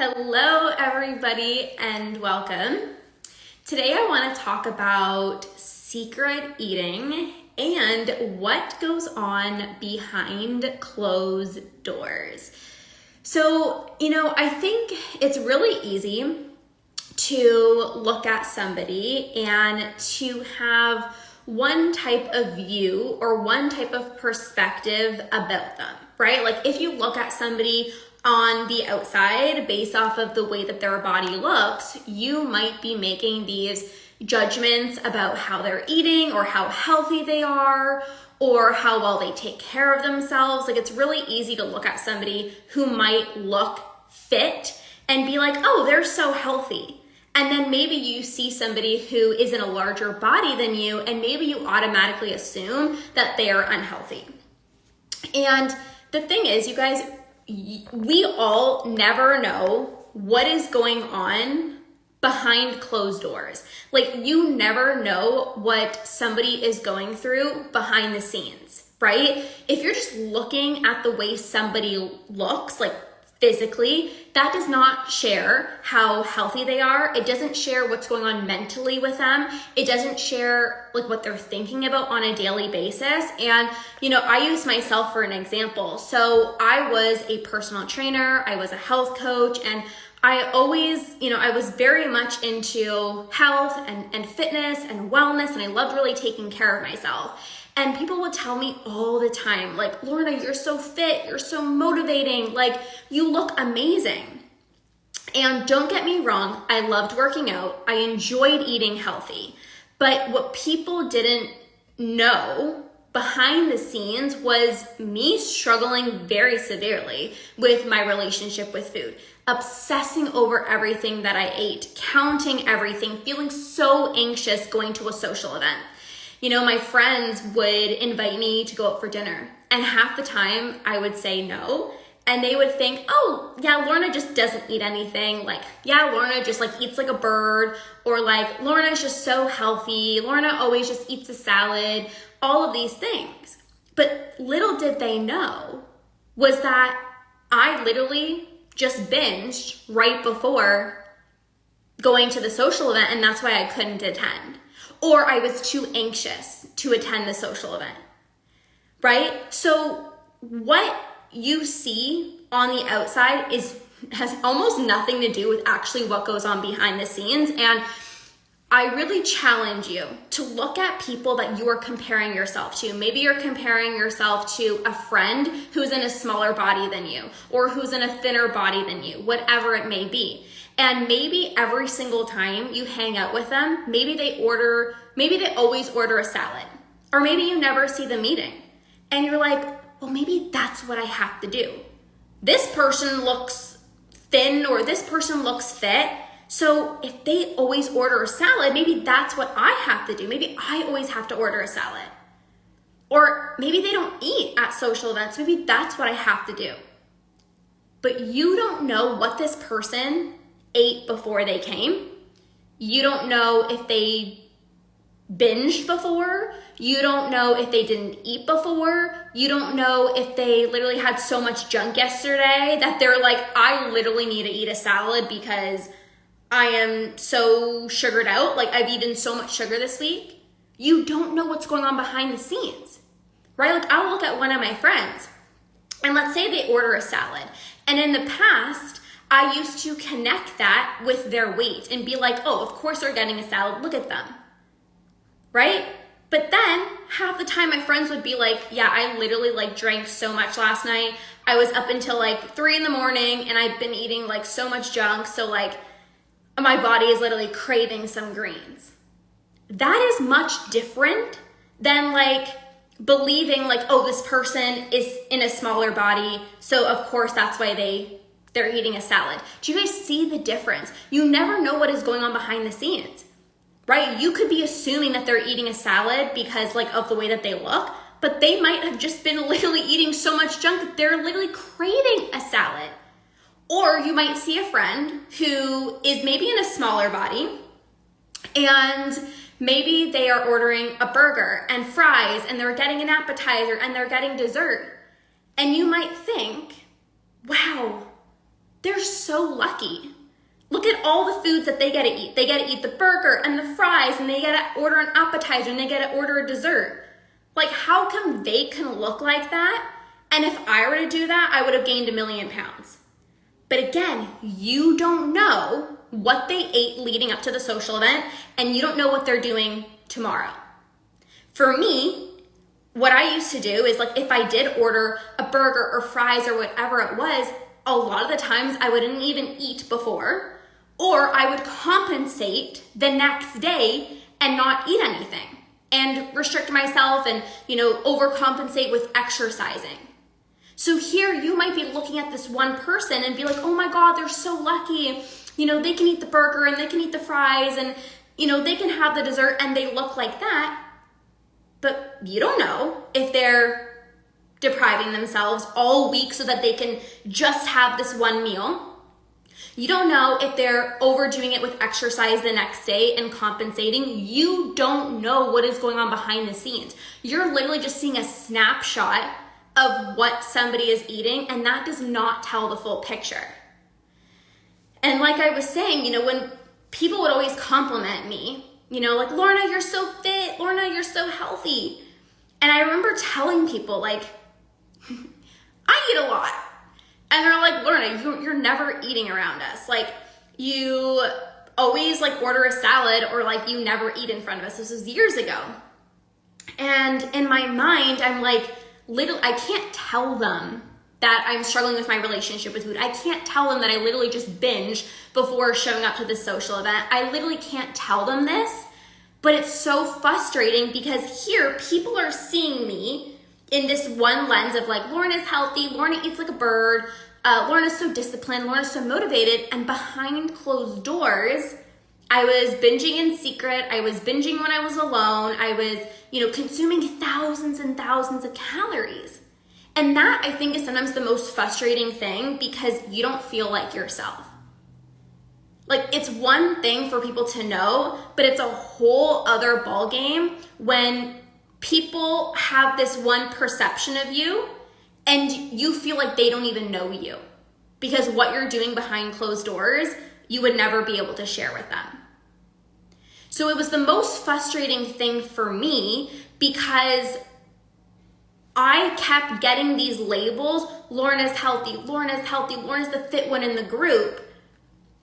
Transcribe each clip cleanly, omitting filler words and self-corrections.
Hello, everybody, and welcome. Today I want to talk about secret eating and what goes on behind closed doors. So, I think it's really easy to look at somebody and to have one type of view or one type of perspective about them, right? Like if you look at somebody on the outside based off of the way that their body looks, you might be making these judgments about how they're eating or how healthy they are or how well they take care of themselves. Like it's really easy to look at somebody who might look fit and be like, oh, they're so healthy. And then maybe you see somebody who is in a larger body than you, and maybe you automatically assume that they are unhealthy. And the thing is, you guys, we all never know what is going on behind closed doors. Like you never know what somebody is going through behind the scenes, right? If you're just looking at the way somebody looks, like physically, that does not share how healthy they are. It doesn't share what's going on mentally with them. It doesn't share like what they're thinking about on a daily basis. And, I use myself for an example. So I was a personal trainer, I was a health coach, and I always, I was very much into health and fitness and wellness, and I loved really taking care of myself. And people would tell me all the time, like, Lorna, you're so fit, you're so motivating, like, you look amazing. And don't get me wrong, I loved working out, I enjoyed eating healthy. But what people didn't know behind the scenes was me struggling very severely with my relationship with food, obsessing over everything that I ate, counting everything, feeling so anxious going to a social event. My friends would invite me to go out for dinner, and half the time I would say no, and they would think, oh, yeah, Lorna just doesn't eat anything. Like, yeah, Lorna just eats like a bird, or like, Lorna's just so healthy. Lorna always just eats a salad, all of these things. But little did they know was that I literally just binged right before going to the social event, and that's why I couldn't attend. Or I was too anxious to attend the social event, right? So what you see on the outside has almost nothing to do with actually what goes on behind the scenes. And I really challenge you to look at people that you are comparing yourself to. Maybe you're comparing yourself to a friend who's in a smaller body than you, or who's in a thinner body than you, whatever it may be. And maybe every single time you hang out with them, maybe they always order a salad, or maybe you never see them eating. And you're like, well, maybe that's what I have to do. This person looks thin, or this person looks fit. So if they always order a salad, maybe that's what I have to do. Maybe I always have to order a salad. Or maybe they don't eat at social events. Maybe that's what I have to do. But you don't know what this person ate before they came. You don't know if they binged before. You don't know if they didn't eat before. You don't know if they literally had so much junk yesterday that they're like, I literally need to eat a salad because I am so sugared out. Like I've eaten so much sugar this week. You don't know what's going on behind the scenes, right? Like I'll look at one of my friends and let's say they order a salad. And in the past, I used to connect that with their weight and be like, oh, of course they're getting a salad. Look at them, right? But then half the time my friends would be like, yeah, I literally drank so much last night. I was up until 3 a.m. and I've been eating so much junk. So my body is literally craving some greens. That is much different than believing oh, this person is in a smaller body. So of course that's why they're eating a salad. Do you guys see the difference? You never know what is going on behind the scenes, right? You could be assuming that they're eating a salad because of the way that they look, but they might have just been literally eating so much junk that they're literally craving a salad. Or you might see a friend who is maybe in a smaller body and maybe they are ordering a burger and fries and they're getting an appetizer and they're getting dessert. And you might think, wow, They're so lucky. Look at all the foods that they get to eat. They get to eat the burger and the fries, and they get to order an appetizer, and they get to order a dessert. Like, how come they can look like that? And if I were to do that, I would have gained 1,000,000 pounds. But again, you don't know what they ate leading up to the social event, and you don't know what they're doing tomorrow. For me, what I used to do is, like, if I did order a burger or fries or whatever it was, a lot of the times I wouldn't even eat before, or I would compensate the next day and not eat anything and restrict myself and, overcompensate with exercising. So here you might be looking at this one person and be like, oh my God, they're so lucky. They can eat the burger and they can eat the fries and, they can have the dessert and they look like that. But you don't know if they're depriving themselves all week so that they can just have this one meal. You don't know if they're overdoing it with exercise the next day and compensating. You don't know what is going on behind the scenes. You're literally just seeing a snapshot of what somebody is eating, and that does not tell the full picture. And like I was saying, when people would always compliment me, like, Lorna, you're so fit. Lorna, you're so healthy. And I remember telling people, like, I eat a lot. And they're like, Lorna, you're never eating around us. Like, you always, like, order a salad, or, like, you never eat in front of us. This was years ago. And in my mind, I'm like, I can't tell them that I'm struggling with my relationship with food. I can't tell them that I literally just binge before showing up to this social event. I literally can't tell them this, but it's so frustrating because here people are seeing me in this one lens of, like, Lorna's healthy, Lorna eats like a bird, Lorna's so disciplined, Lorna's so motivated, and behind closed doors, I was binging in secret. I was binging when I was alone. I was, consuming thousands and thousands of calories. And that, I think, is sometimes the most frustrating thing because you don't feel like yourself. Like, it's one thing for people to know, but it's a whole other ballgame when people have this one perception of you and you feel like they don't even know you because what you're doing behind closed doors, you would never be able to share with them. So it was the most frustrating thing for me because I kept getting these labels, Lorna's healthy, Lorna's healthy, Lorna's the fit one in the group.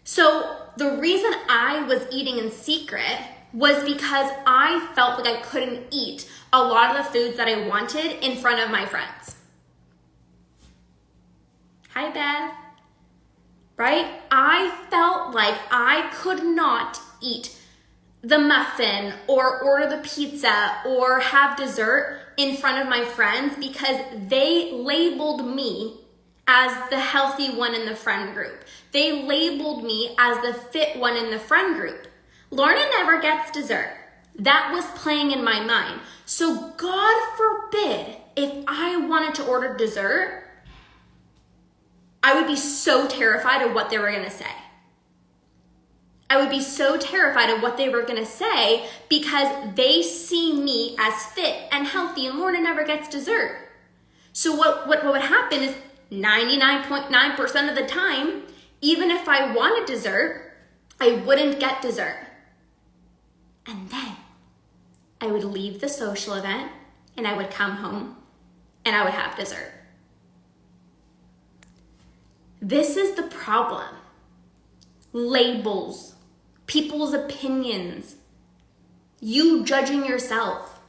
So the reason I was eating in secret was because I felt like I couldn't eat a lot of the foods that I wanted in front of my friends. Hi, Beth. Right? I felt like I could not eat the muffin or order the pizza or have dessert in front of my friends because they labeled me as the healthy one in the friend group. They labeled me as the fit one in the friend group. Lorna never gets dessert. That was playing in my mind. So God forbid if I wanted to order dessert, I would be so terrified of what they were going to say. I would be so terrified of what they were going to say because they see me as fit and healthy and Lorna never gets dessert. So what would happen is 99.9% of the time, even if I wanted dessert, I wouldn't get dessert. And then I would leave the social event and I would come home and I would have dessert. This is the problem. Labels, people's opinions, you judging yourself.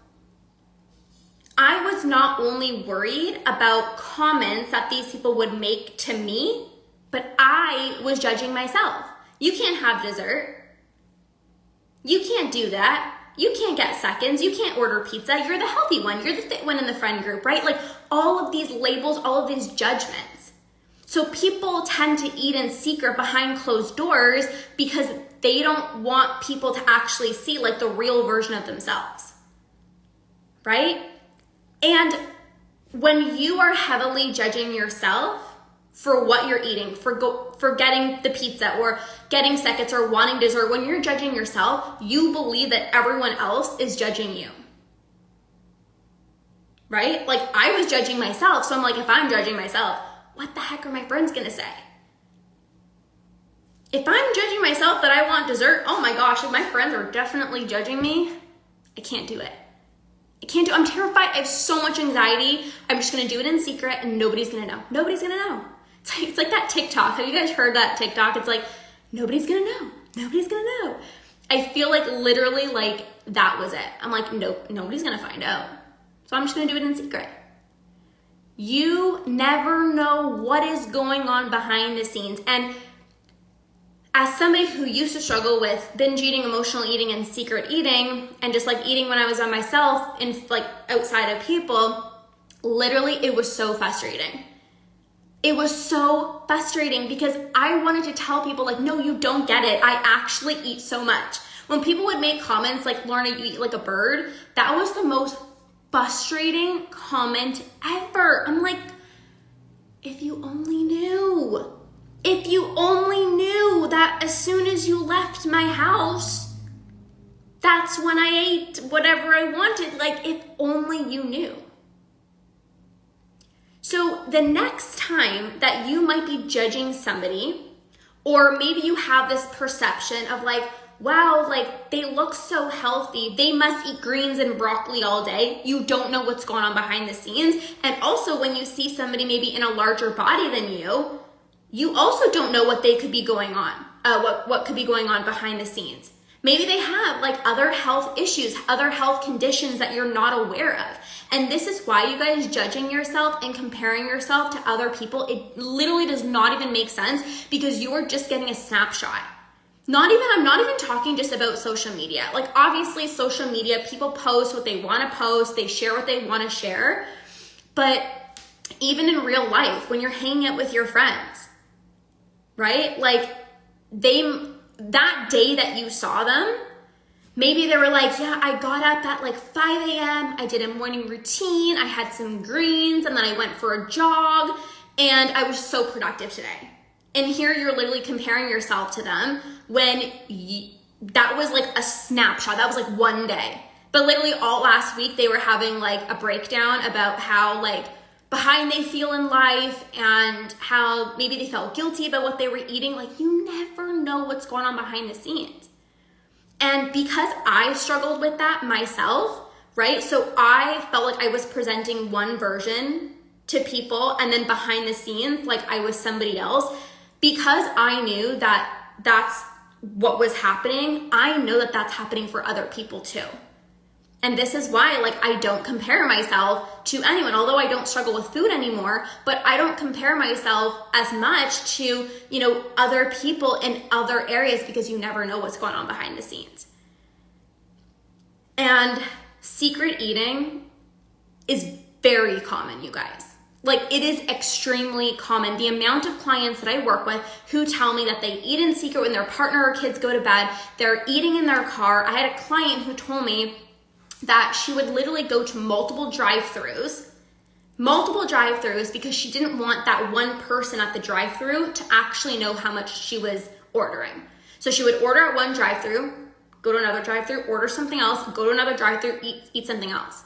I was not only worried about comments that these people would make to me, but I was judging myself. You can't have dessert. You can't do that. You can't get seconds. You can't order pizza. You're the healthy one. You're the fit one in the friend group, right? Like all of these labels, all of these judgments. So people tend to eat in secret behind closed doors because they don't want people to actually see like the real version of themselves, right? And when you are heavily judging yourself for what you're eating, for getting the pizza or getting seconds or wanting dessert, when you're judging yourself, you believe that everyone else is judging you, right? Like I was judging myself. So I'm like, if I'm judging myself, what the heck are my friends gonna say? If I'm judging myself that I want dessert, oh my gosh, if my friends are definitely judging me, I can't do it. I'm terrified. I have so much anxiety. I'm just gonna do it in secret and nobody's gonna know. Nobody's gonna know. It's like that TikTok. Have you guys heard that TikTok? It's like, nobody's gonna know. Nobody's gonna know. I feel like literally like that was it. I'm like, nope, nobody's gonna find out. So I'm just gonna do it in secret. You never know what is going on behind the scenes. And as somebody who used to struggle with binge eating, emotional eating, and secret eating, and just like eating when I was by myself and like outside of people, literally it was so frustrating. It was so frustrating because I wanted to tell people like, no, you don't get it. I actually eat so much. When people would make comments like, Lorna, you eat like a bird, that was the most frustrating comment ever. I'm like, if you only knew. If you only knew that as soon as you left my house, that's when I ate whatever I wanted. Like, if only you knew. So the next time that you might be judging somebody, or maybe you have this perception of like, wow, like they look so healthy, they must eat greens and broccoli all day. You don't know what's going on behind the scenes. And also when you see somebody maybe in a larger body than you, you also don't know what they could be going on, what could be going on behind the scenes. Maybe they have like other health issues, other health conditions that you're not aware of. And this is why you guys judging yourself and comparing yourself to other people, it literally does not even make sense because you are just getting a snapshot. I'm not even talking just about social media. Like obviously social media, people post what they want to post, they share what they want to share. But even in real life, when you're hanging out with your friends, right? Like that day that you saw them, maybe they were like, yeah, I got up at like 5 a.m. I did a morning routine. I had some greens and then I went for a jog and I was so productive today. And here you're literally comparing yourself to them when that was like a snapshot. That was like one day. But literally all last week they were having like a breakdown about how like behind they feel in life and how maybe they felt guilty about what they were eating. Like you never know what's going on behind the scenes. And because I struggled with that myself, right? So I felt like I was presenting one version to people and then behind the scenes, like I was somebody else. Because I knew that that's what was happening, I know that that's happening for other people too. And this is why, like, I don't compare myself to anyone, although I don't struggle with food anymore, but I don't compare myself as much to, other people in other areas because you never know what's going on behind the scenes. And secret eating is very common, you guys. Like, it is extremely common. The amount of clients that I work with who tell me that they eat in secret when their partner or kids go to bed, they're eating in their car. I had a client who told me that she would literally go to multiple drive-thrus because she didn't want that one person at the drive-thru to actually know how much she was ordering. So she would order at one drive-thru, go to another drive-thru, order something else, go to another drive-thru, eat something else.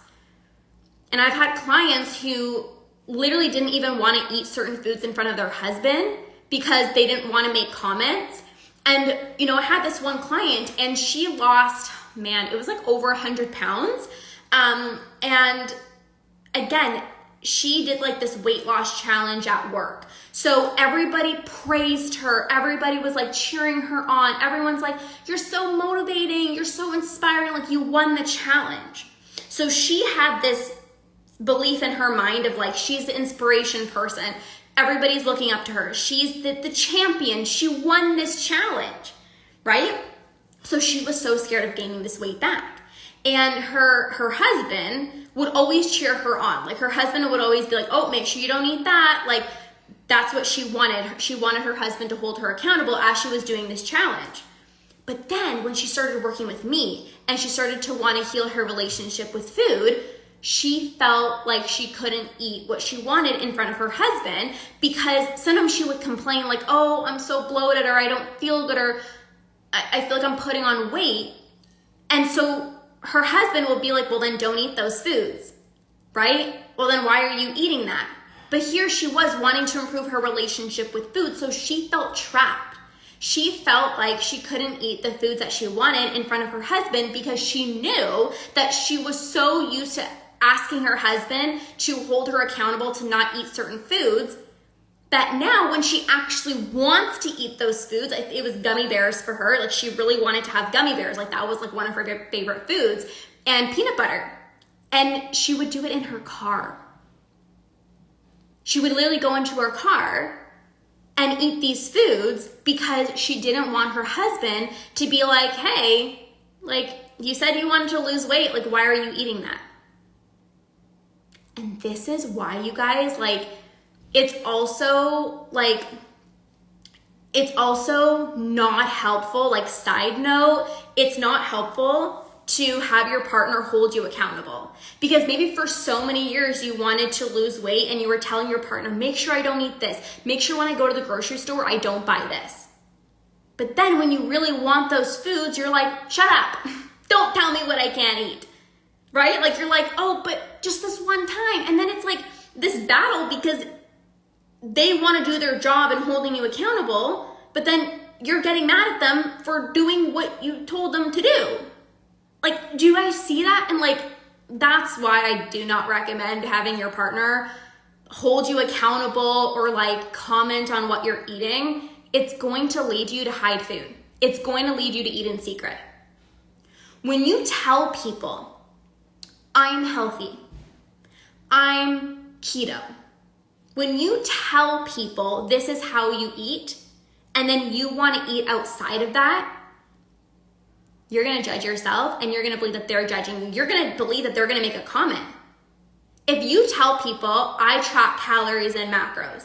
And I've had clients who literally didn't even want to eat certain foods in front of their husband because they didn't want to make comments. And, I had this one client and she lost, it was like over 100 pounds. And again, she did like this weight loss challenge at work. So everybody praised her. Everybody was like cheering her on. Everyone's like, you're so motivating. You're so inspiring. Like you won the challenge. So she had this belief in her mind of like, she's the inspiration person. Everybody's looking up to her. She's the champion. She won this challenge, right? So she was so scared of gaining this weight back. And her husband would always cheer her on. Like her husband would always be like, oh, make sure you don't eat that. Like that's what she wanted. She wanted her husband to hold her accountable as she was doing this challenge. But then when she started working with me and she started to want to heal her relationship with food, she felt like she couldn't eat what she wanted in front of her husband because sometimes she would complain like, oh, I'm so bloated or I don't feel good or I feel like I'm putting on weight. And so her husband will be like, well, then don't eat those foods, right? Well, then why are you eating that? But here she was wanting to improve her relationship with food. So she felt trapped. She felt like she couldn't eat the foods that she wanted in front of her husband because she knew that she was so used to asking her husband to hold her accountable to not eat certain foods that now when she actually wants to eat those foods, it was gummy bears for her. Like she really wanted to have gummy bears. Like that was like one of her favorite foods, and peanut butter. And she would do it in her car. She would literally go into her car and eat these foods because she didn't want her husband to be like, hey, like you said you wanted to lose weight. Like, why are you eating that? And this is why, you guys, like, it's also not helpful. Like, side note, it's not helpful to have your partner hold you accountable, because maybe for so many years you wanted to lose weight and you were telling your partner, make sure I don't eat this, make sure when I go to the grocery store I don't buy this. But then when you really want those foods, you're like, shut up, don't tell me what I can't eat, right? Like you're like, oh, but just this one time. And then it's like this battle because they want to do their job and holding you accountable, but then you're getting mad at them for doing what you told them to do. Like, do you guys see that? And like, that's why I do not recommend having your partner hold you accountable or like comment on what you're eating. It's going to lead you to hide food. It's going to lead you to eat in secret. When you tell people, I'm healthy, I'm keto, when you tell people this is how you eat, and then you want to eat outside of that, you're going to judge yourself and you're going to believe that they're judging you. You're going to believe that they're going to make a comment. If you tell people, I track calories and macros,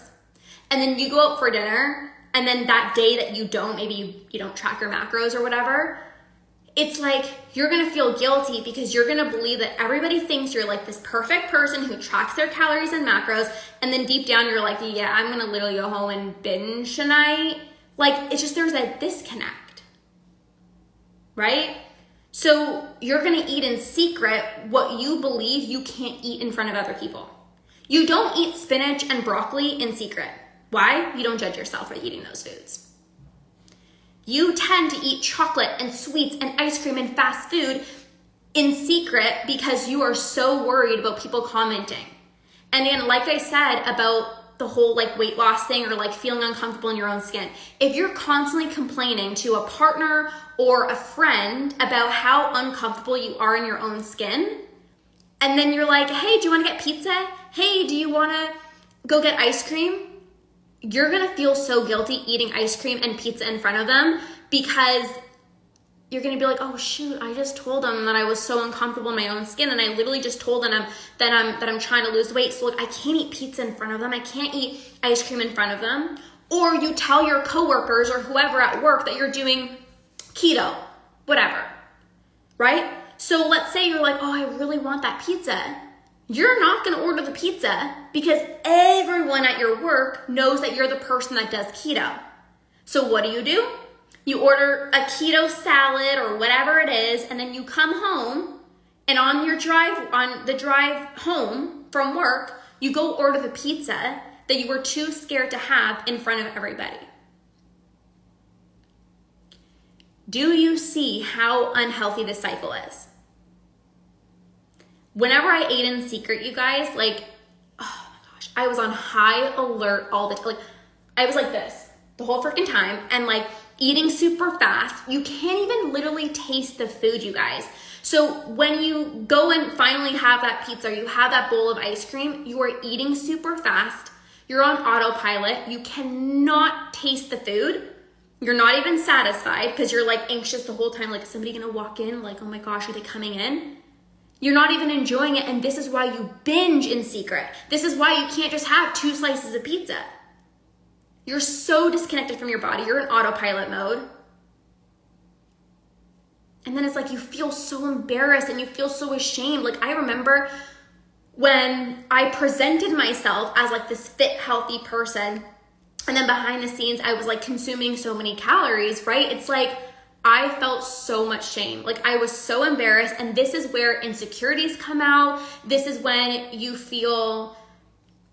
and then you go out for dinner, and then that day that you don't, maybe you don't track your macros or whatever, it's like you're going to feel guilty because you're going to believe that everybody thinks you're like this perfect person who tracks their calories and macros, and then deep down you're like, yeah, I'm going to literally go home and binge tonight. Like, it's just, there's a disconnect, right? So you're going to eat in secret what you believe you can't eat in front of other people. You don't eat spinach and broccoli in secret. Why? You don't judge yourself for eating those foods. You tend to eat chocolate and sweets and ice cream and fast food in secret because you are so worried about people commenting. And again, like I said about the whole like weight loss thing or like feeling uncomfortable in your own skin, if you're constantly complaining to a partner or a friend about how uncomfortable you are in your own skin, and then you're like, hey, do you want to get pizza? Hey, do you want to go get ice cream? You're going to feel so guilty eating ice cream and pizza in front of them because you're going to be like, oh shoot, I just told them that I was so uncomfortable in my own skin, and I literally just told them that I'm trying to lose weight. So look, I can't eat pizza in front of them. I can't eat ice cream in front of them. Or you tell your coworkers or whoever at work that you're doing keto, whatever, right? So let's say you're like, oh, I really want that pizza. You're not going to order the pizza because everyone at your work knows that you're the person that does keto. So what do? You order a keto salad or whatever it is, and then you come home, and on the drive home from work, you go order the pizza that you were too scared to have in front of everybody. Do you see how unhealthy this cycle is? Whenever I ate in secret, you guys, like, oh my gosh, I was on high alert all the time. Like, I was like this the whole freaking time, and like eating super fast. You can't even literally taste the food, you guys. So when you go and finally have that pizza, or you have that bowl of ice cream, you are eating super fast. You're on autopilot. You cannot taste the food. You're not even satisfied because you're like anxious the whole time. Like, is somebody gonna walk in? Like, oh my gosh, are they coming in? You're not even enjoying it, and this is why you binge in secret. This is why you can't just have 2 slices of pizza. You're so disconnected from your body. You're in autopilot mode. And then it's like you feel so embarrassed and you feel so ashamed. Like, I remember when I presented myself as like this fit, healthy person, and then behind the scenes, I was like consuming so many calories, right? It's like, I felt so much shame. Like, I was so embarrassed, and this is where insecurities come out. This is when you feel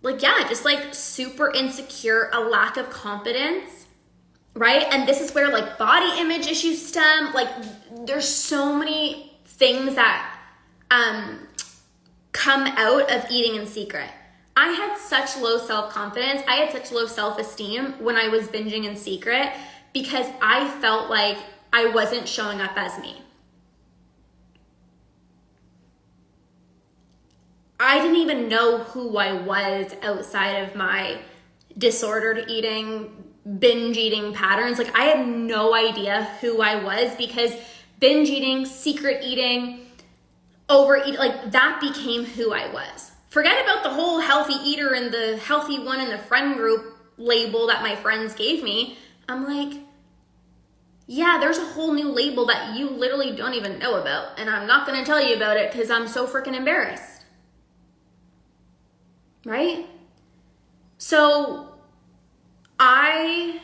like, yeah, just like super insecure, a lack of confidence. right? And this is where like body image issues stem. Like there's so many things that come out of eating in secret. I had such low self-confidence. I had such low self-esteem when I was binging in secret because I felt like I wasn't showing up as me. I didn't even know who I was outside of my disordered eating, binge eating patterns. Like I had no idea who I was because binge eating, secret eating, overeat, like that became who I was. Forget about the whole healthy eater and the healthy one in the friend group label that my friends gave me. I'm like, yeah, there's a whole new label that you literally don't even know about. And I'm not going to tell you about it because I'm so freaking embarrassed. Right? So I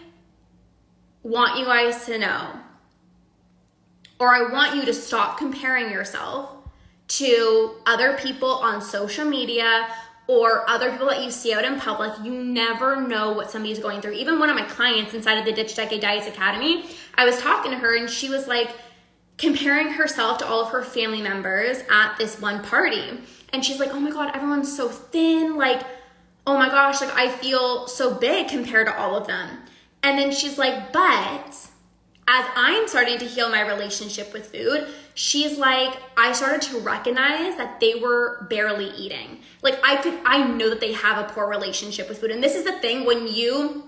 want you guys to know, or I want you to stop comparing yourself to other people on social media or other people that you see out in public. You never know what somebody's going through. Even one of my clients inside of the Ditch Decade Diets Academy, I was talking to her and she was like comparing herself to all of her family members at this one party. And she's like, oh my God, everyone's so thin. Like, oh my gosh, like I feel so big compared to all of them. And then she's like, but as I'm starting to heal my relationship with food, she's like, I started to recognize that they were barely eating. Like I know that they have a poor relationship with food. And this is the thing, when you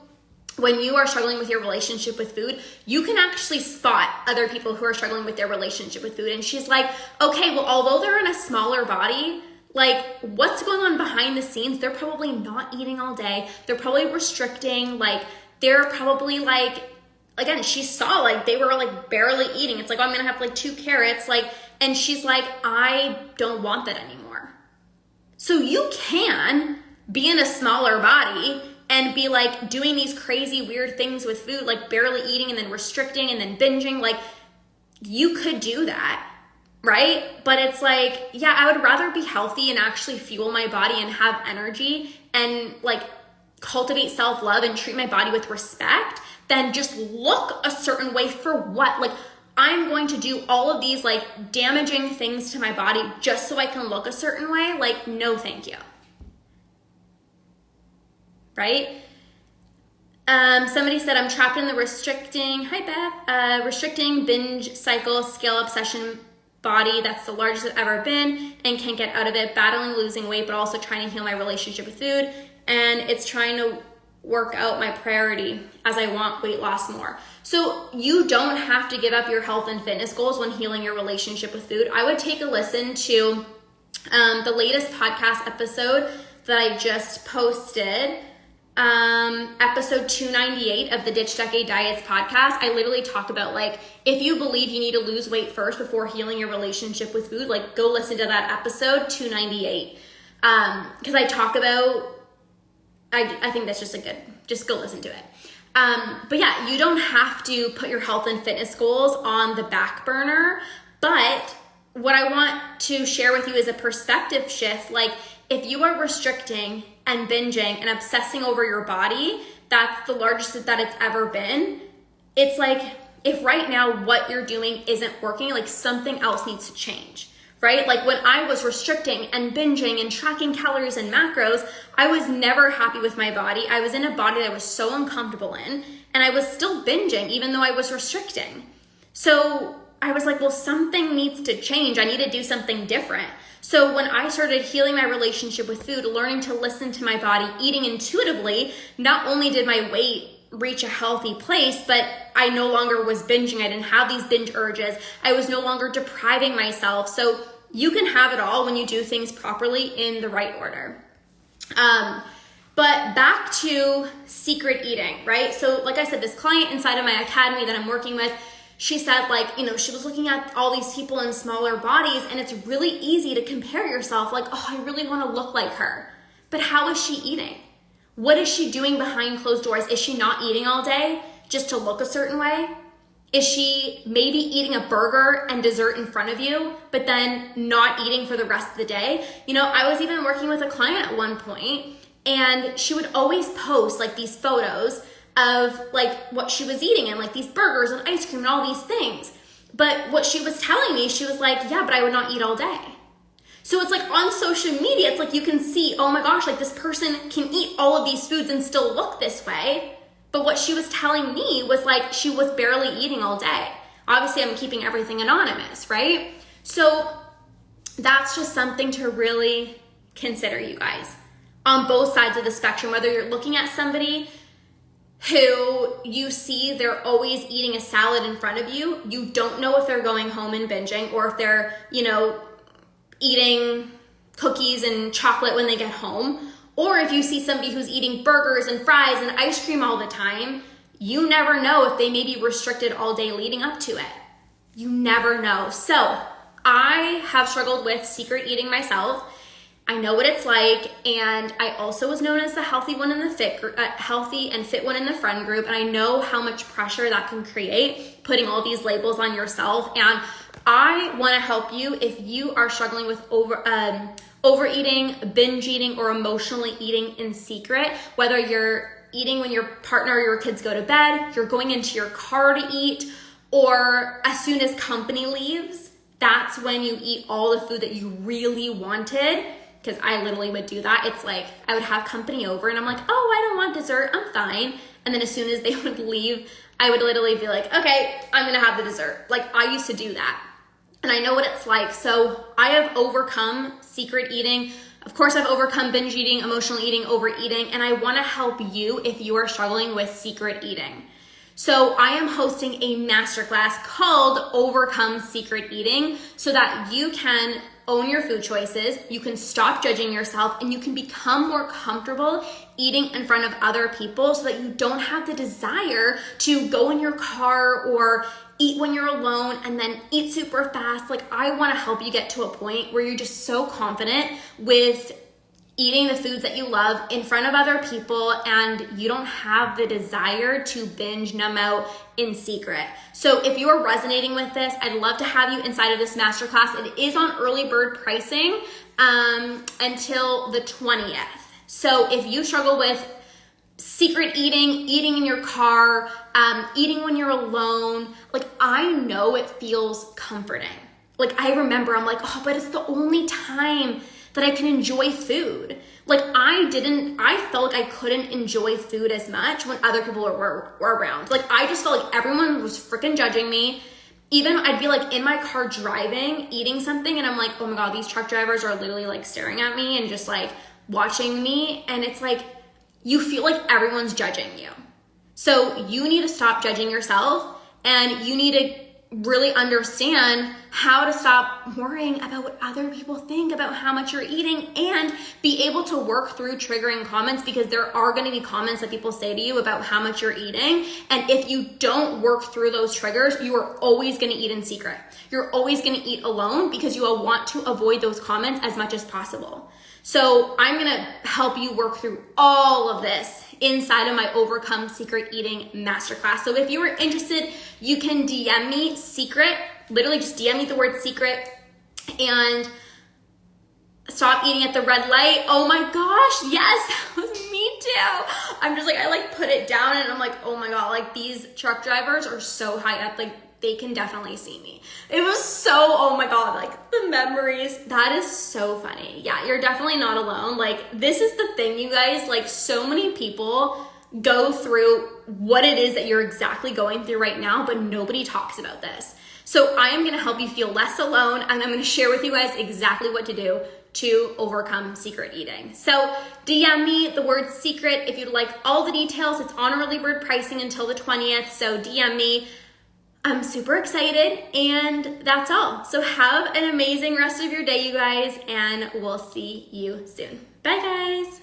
are struggling with your relationship with food, you can actually spot other people who are struggling with their relationship with food. And she's like, okay, well, although they're in a smaller body, like what's going on behind the scenes? They're probably not eating all day. They're probably restricting. Like they're probably like, again, she saw like they were like barely eating. It's like, oh, I'm gonna have like 2 carrots. Like, and she's like, I don't want that anymore. So you can be in a smaller body and be like doing these crazy weird things with food, like barely eating and then restricting and then binging. Like you could do that, right? But it's like, yeah, I would rather be healthy and actually fuel my body and have energy and like cultivate self-love and treat my body with respect than just look a certain way. For what? Like I'm going to do all of these like damaging things to my body just so I can look a certain way. Like, no, thank you. Right? Somebody said, I'm trapped in the restricting binge cycle, scale obsession body that's the largest I've ever been and can't get out of it, battling losing weight, but also trying to heal my relationship with food. And it's trying to work out my priority as I want weight loss more. So you don't have to give up your health and fitness goals when healing your relationship with food. I would take a listen to the latest podcast episode that I just posted, episode 298 of the Ditch Decade Diets podcast. I literally talk about like, if you believe you need to lose weight first before healing your relationship with food, like go listen to that episode 298. Because I talk about, I think that's just go listen to it. But yeah, you don't have to put your health and fitness goals on the back burner. But what I want to share with you is a perspective shift. Like if you are restricting and binging and obsessing over your body, that's the largest that it's ever been. It's like, if right now what you're doing isn't working, like something else needs to change. Right? Like when I was restricting and binging and tracking calories and macros, I was never happy with my body. I was in a body that I was so uncomfortable in, and I was still binging even though I was restricting. So I was like, well, something needs to change. I need to do something different. So when I started healing my relationship with food, learning to listen to my body, eating intuitively, not only did my weight reach a healthy place, but I no longer was binging. I didn't have these binge urges. I was no longer depriving myself. So you can have it all when you do things properly in the right order. But back to secret eating, right? So like I said, this client inside of my academy that I'm working with, she said like, she was looking at all these people in smaller bodies, and it's really easy to compare yourself like, oh, I really want to look like her. But how is she eating? What is she doing behind closed doors? Is she not eating all day just to look a certain way? Is she maybe eating a burger and dessert in front of you, but then not eating for the rest of the day? I was even working with a client at one point, and she would always post like these photos of like what she was eating and like these burgers and ice cream and all these things. But what she was telling me, she was like, yeah, but I would not eat all day. So it's like on social media, it's like you can see, oh my gosh, like this person can eat all of these foods and still look this way. But what she was telling me was like she was barely eating all day. Obviously, I'm keeping everything anonymous, right? So that's just something to really consider, you guys, on both sides of the spectrum, whether you're looking at somebody who you see they're always eating a salad in front of you, you don't know if they're going home and binging or if they're, eating cookies and chocolate when they get home, or if you see somebody who's eating burgers and fries and ice cream all the time, you never know if they may be restricted all day leading up to it. You never know. So I have struggled with secret eating myself. I know what it's like, and I also was known as the healthy one in the healthy and fit one in the friend group, and I know how much pressure that can create, putting all these labels on yourself. And I want to help you if you are struggling with overeating, binge eating, or emotionally eating in secret, whether you're eating when your partner or your kids go to bed, you're going into your car to eat, or as soon as company leaves, that's when you eat all the food that you really wanted. Because I literally would do that. It's like I would have company over and I'm like, oh, I don't want dessert, I'm fine. And then as soon as they would leave, I would literally be like, okay, I'm gonna have the dessert. Like I used to do that. And I know what it's like. So I have overcome secret eating. Of course, I've overcome binge eating, emotional eating, overeating, and I wanna help you if you are struggling with secret eating. So I am hosting a masterclass called Overcome Secret Eating so that you can own your food choices, you can stop judging yourself, and you can become more comfortable eating in front of other people so that you don't have the desire to go in your car or eat when you're alone and then eat super fast. Like I want to help you get to a point where you're just so confident with eating the foods that you love in front of other people and you don't have the desire to binge numb out in secret. So if you're resonating with this, I'd love to have you inside of this masterclass. It is on early bird pricing until the 20th. So if you struggle with secret eating, eating in your car, eating when you're alone, like I know it feels comforting. Like I remember I'm like, oh, but it's the only time that I can enjoy food. Like I felt like I couldn't enjoy food as much when other people were around. Like I just felt like everyone was freaking judging me. Even I'd be like in my car driving, eating something, and I'm like, oh my God, these truck drivers are literally like staring at me and just like watching me. And it's like, you feel like everyone's judging you. So you need to stop judging yourself and you need to really understand how to stop worrying about what other people think about how much you're eating and be able to work through triggering comments, because there are going to be comments that people say to you about how much you're eating. And if you don't work through those triggers, you are always going to eat in secret. You're always going to eat alone because you will want to avoid those comments as much as possible. So I'm going to help you work through all of this inside of my Overcome Secret Eating Masterclass. So if you are interested, you can DM me secret, literally just DM me the word secret, and stop eating at the red light. Oh my gosh, yes, that was me too. I'm just like, I like put it down and I'm like, oh my God, like these truck drivers are so high up, like they can definitely see me. It was so, oh my God, like the memories, that is so funny. Yeah, you're definitely not alone. Like this is the thing, you guys, like so many people go through what it is that you're exactly going through right now, but nobody talks about this. So I am gonna help you feel less alone, and I'm gonna share with you guys exactly what to do to overcome secret eating. So DM me the word secret if you'd like all the details. It's on early bird pricing until the 20th, so DM me. I'm super excited, and that's all. So have an amazing rest of your day, you guys, and we'll see you soon. Bye, guys.